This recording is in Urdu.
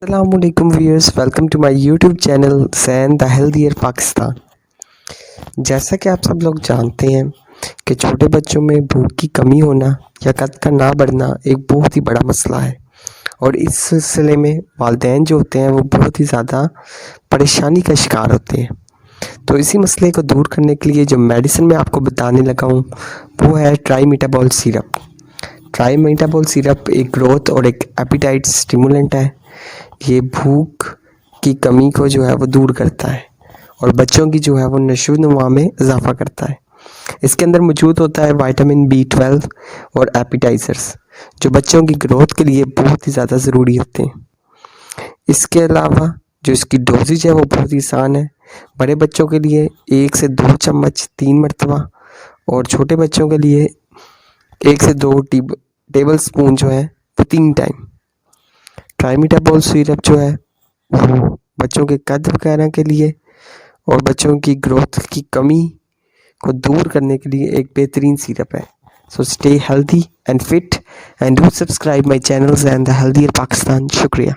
السلام علیکم viewers, welcome to my YouTube channel Zain the healthier Pakistan. جیسا کہ آپ سب لوگ جانتے ہیں کہ چھوٹے بچوں میں بھوک کی کمی ہونا یا قد کا نہ بڑھنا ایک بہت ہی بڑا مسئلہ ہے، اور اس سلسلے میں والدین جو ہوتے ہیں وہ بہت ہی زیادہ پریشانی کا شکار ہوتے ہیں۔ تو اسی مسئلے کو دور کرنے کے لیے جو میڈیسن میں آپ کو بتانے لگا ہوں وہ ہے ٹرائی میٹابول سیرپ۔ ٹرائی میٹابول سیرپ ایک گروتھ اور ایک ایپیٹائٹ سٹیمولنٹ ہے۔ یہ بھوک کی کمی کو جو ہے وہ دور کرتا ہے اور بچوں کی جو ہے وہ نشو و نما میں اضافہ کرتا ہے۔ اس کے اندر موجود ہوتا ہے وائٹامن B12 اور ایپیٹائزرز، جو بچوں کی گروتھ کے لیے بہت ہی زیادہ ضروری ہوتے ہیں۔ اس کے علاوہ جو اس کی ڈوزیج ہے وہ بہت ہی آسان ہے۔ بڑے بچوں کے لیے 1 سے 2 چمچ 3 مرتبہ، اور چھوٹے بچوں کے لیے 1 سے 2 ٹیبل سپون جو ہے وہ 3 ٹائم۔ ٹرائی میٹابول سیرپ جو ہے وہ بچوں کے قد وغیرہ کے لیے اور بچوں کی گروتھ کی کمی کو دور کرنے کے لیے ایک بہترین سیرپ ہے۔ So stay healthy and fit and do subscribe my channel Zain the healthier Pakistan. شکریہ۔